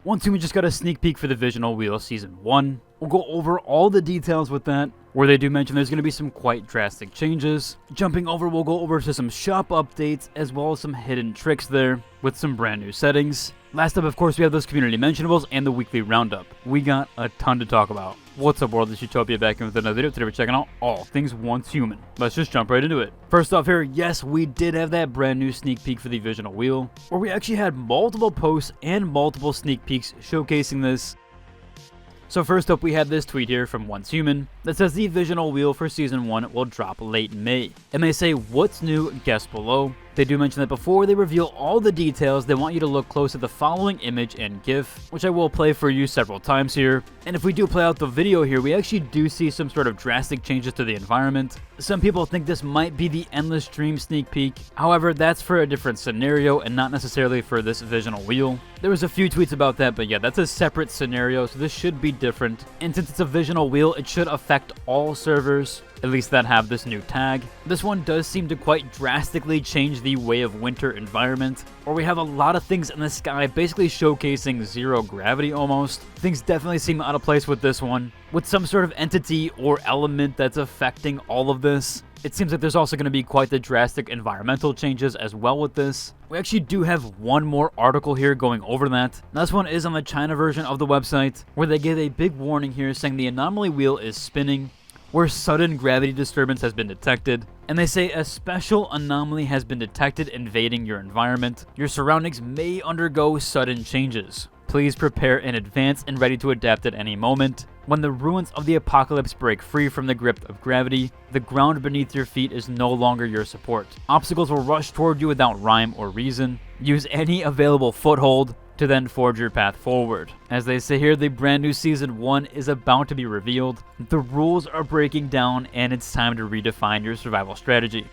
Once we just got a sneak peek for the Visional Wheel Season 1. We'll go over all the details with that, where they do mention there's going to be some quite drastic changes. Jumping over, we'll go over to some shop updates, as well as some hidden tricks there, with some brand new settings. Last up, of course, we have those community mentionables and the weekly roundup. We got a ton to talk about. What's up, world? It's Utopia back in with another video. Today we're checking out all things Once Human. Let's just jump right into it. First off here, yes, we did have that brand new sneak peek for the Visional Wheel, where we actually had multiple posts and multiple sneak peeks showcasing this. So first up, we had this tweet here from Once Human that says the Visional Wheel for Season 1 will drop late May. And they say, what's new? Guess below. They do mention that before they reveal all the details, they want you to look close at the following image and GIF, which I will play for you several times here. And if we do play out the video here, we actually do see some sort of drastic changes to the environment. Some people think this might be the Endless Dream sneak peek. However, that's for a different scenario and not necessarily for this Visional Wheel. There was a few tweets about that, but yeah, that's a separate scenario, so this should be different. And since it's a Visional Wheel, it should affect all servers, at least that have this new tag. This one does seem to quite drastically change the way of winter environment, where we have a lot of things in the sky basically showcasing zero gravity almost. Things definitely seem out of place with this one, with some sort of entity or element that's affecting all of this. It seems like there's also going to be quite the drastic environmental changes as well with this. We actually do have one more article here going over that. Now, this one is on the China version of the website, where they give a big warning here saying the anomaly wheel is spinning, where sudden gravity disturbance has been detected. And they say a special anomaly has been detected invading your environment. Your surroundings may undergo sudden changes. Please prepare in advance and ready to adapt at any moment. When the ruins of the apocalypse break free from the grip of gravity, the ground beneath your feet is no longer your support. Obstacles will rush toward you without rhyme or reason. Use any available foothold to then forge your path forward. As they say here, the brand new Season 1 is about to be revealed. The rules are breaking down and it's time to redefine your survival strategy.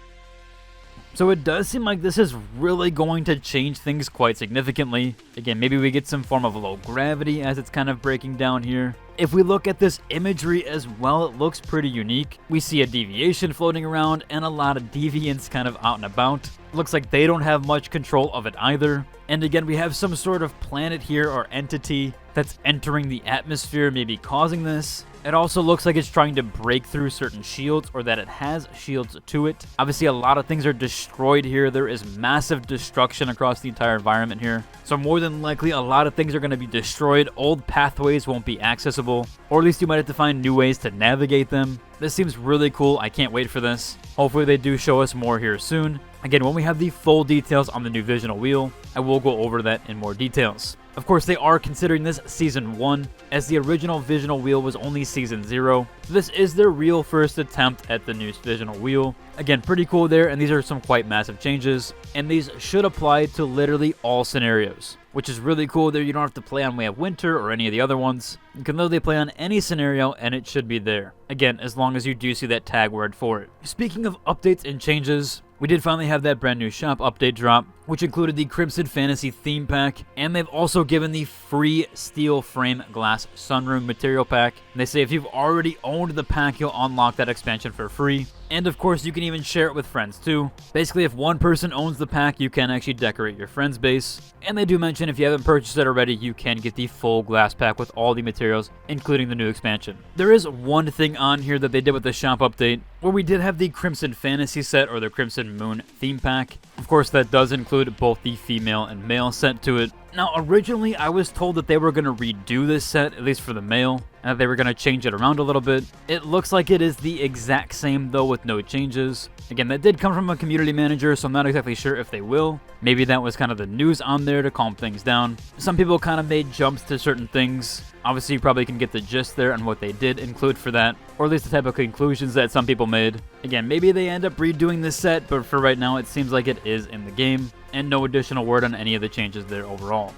So it does seem like this is really going to change things quite significantly. Again, maybe we get some form of low gravity as it's kind of breaking down here. If we look at this imagery as well, it looks pretty unique. We see a deviation floating around and a lot of deviants kind of out and about. Looks like they don't have much control of it either. And again, we have some sort of planet here or entity that's entering the atmosphere, maybe causing this. It also looks like it's trying to break through certain shields, or that it has shields to it. Obviously, a lot of things are destroyed here. There is massive destruction across the entire environment here. So more than likely, a lot of things are going to be destroyed. Old pathways won't be accessible, or at least you might have to find new ways to navigate them. This seems really cool. I can't wait for this. Hopefully they do show us more here soon. Again, when we have the full details on the new Visional Wheel, I will go over that in more details. Of course, they are considering this Season 1, as the original Visional Wheel was only Season 0. So this is their real first attempt at the new Visional Wheel. Again, pretty cool there, and these are some quite massive changes. And these should apply to literally all scenarios, which is really cool there. You don't have to play on Way of Winter or any of the other ones. You can literally play on any scenario, and it should be there. Again, as long as you do see that tag word for it. Speaking of updates and changes, we did finally have that brand new shop update drop, which included the Crimson Fantasy theme pack, and they've also given the free steel frame glass sunroom material pack. And they say if you've already owned the pack, you'll unlock that expansion for free. And of course, you can even share it with friends too. Basically, if one person owns the pack, you can actually decorate your friend's base. And they do mention if you haven't purchased it already, you can get the full glass pack with all the materials, including the new expansion. There is one thing on here that they did with the shop update, where we did have the Crimson Fantasy set or the Crimson Moon theme pack. Of course, that does include both the female and male set to it. Now, originally, I was told that they were going to redo this set, at least for the male, and that they were going to change it around a little bit. It looks like it is the exact same, though, with no changes. Again, that did come from a community manager, so I'm not exactly sure if they will. Maybe that was kind of the news on there to calm things down. Some people kind of made jumps to certain things. Obviously, you probably can get the gist there on what they did include for that, or at least the type of conclusions that some people made. Again, maybe they end up redoing this set, but for right now, it seems like it is in the game, and no additional word on any of the changes there overall.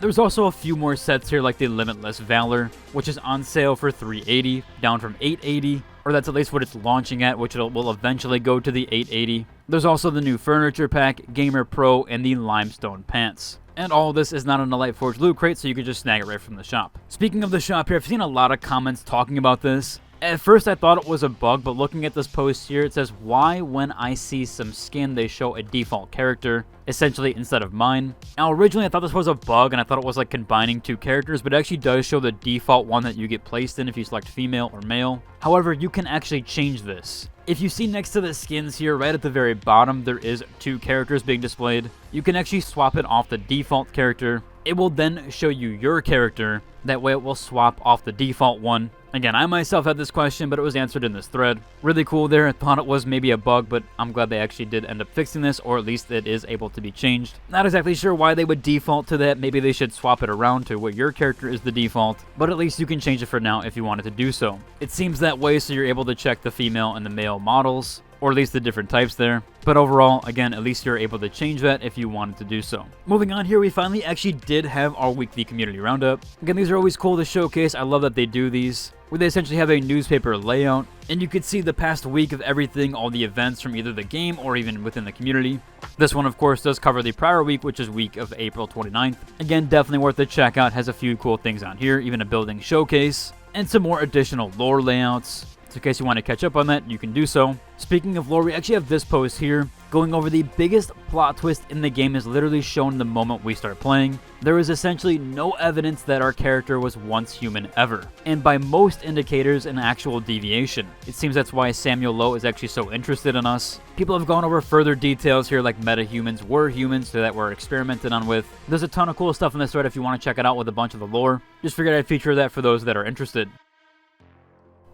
There's also a few more sets here, like the Limitless Valor, which is on sale for $380, down from $880, or that's at least what it's launching at, which will eventually go to the $880. There's also the new Furniture Pack, Gamer Pro, and the Limestone Pants. And all of this is not in a Lightforge loot crate, so you can just snag it right from the shop. Speaking of the shop here, I've seen a lot of comments talking about this. At first I thought it was a bug, but looking at this post here, it says, why when I see some skin they show a default character, essentially instead of mine. Now originally I thought this was a bug and I thought it was like combining two characters, but it actually does show the default one that you get placed in if you select female or male. However, you can actually change this. If you see next to the skins here, right at the very bottom, there is two characters being displayed. You can actually swap it off the default character. It will then show you your character. That way it will swap off the default one. Again, I myself had this question, but it was answered in this thread. Really cool there. I thought it was maybe a bug, but I'm glad they actually did end up fixing this, or at least it is able to be changed. Not exactly sure why they would default to that. Maybe they should swap it around to where your character is the default, but at least you can change it for now if you wanted to do so. It seems that way, so you're able to check the female and the male models, or at least the different types there. But overall, again, at least you're able to change that if you wanted to do so. Moving on here, we finally actually did have our weekly community roundup. Again, these are always cool to showcase. I love that they do these, where they essentially have a newspaper layout, and you could see the past week of everything, all the events from either the game or even within the community. This one, of course, does cover the prior week, which is week of April 29th. Again, definitely worth a check out. Has a few cool things on here, even a building showcase, and some more additional lore layouts. So in case you want to catch up on that, you can do so. Speaking of lore, we actually have this post here going over the biggest plot twist in the game is literally shown the moment we start playing. There is essentially no evidence that our character was once human ever, and by most indicators an actual deviation. It seems that's why Samuel Lowe is actually so interested in us. People have gone over further details here, like meta-humans were humans that were experimented on with. There's a ton of cool stuff in this thread if you want to check it out with a bunch of the lore. Just figured I'd feature that for those that are interested.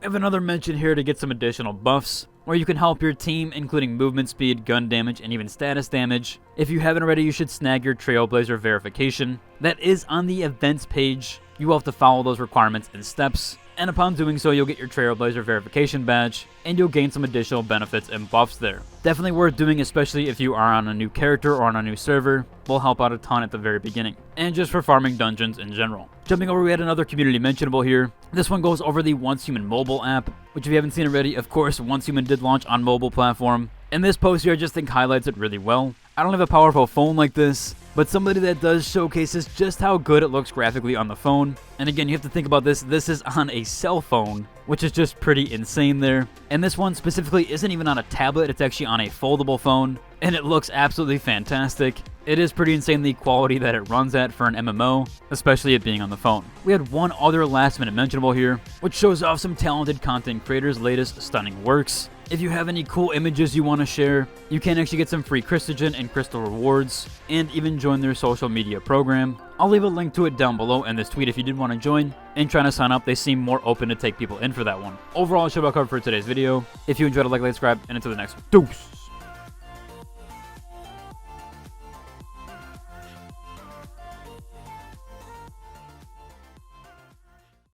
I have another mention here to get some additional buffs, where you can help your team, including movement speed, gun damage, and even status damage. If you haven't already, you should snag your Trailblazer verification. That is on the events page. You will have to follow those requirements and steps, and upon doing so, you'll get your Trailblazer verification badge, and you'll gain some additional benefits and buffs there. Definitely worth doing, especially if you are on a new character or on a new server. Will help out a ton at the very beginning, and just for farming dungeons in general. Jumping over, we had another community mentionable here. This one goes over the Once Human mobile app, which if you haven't seen already, of course, Once Human did launch on mobile platform. And this post here I just think highlights it really well. I don't have a powerful phone like this, but somebody that does showcases just how good it looks graphically on the phone. And again, you have to think about this. This is on a cell phone, which is just pretty insane there. And this one specifically isn't even on a tablet. It's actually on a foldable phone, and it looks absolutely fantastic. It is pretty insane the quality that it runs at for an MMO, especially it being on the phone. We had one other last minute mentionable here, which shows off some talented content creators' latest stunning works. If you have any cool images you want to share, you can actually get some free Christogen and crystal rewards, and even join their social media program. I'll leave a link to it down below in this tweet if you did want to join, and trying to sign up. They seem more open to take people in for that one. Overall, that's about covered for today's video. If you enjoyed it, like, subscribe, and until the next one. Deuce!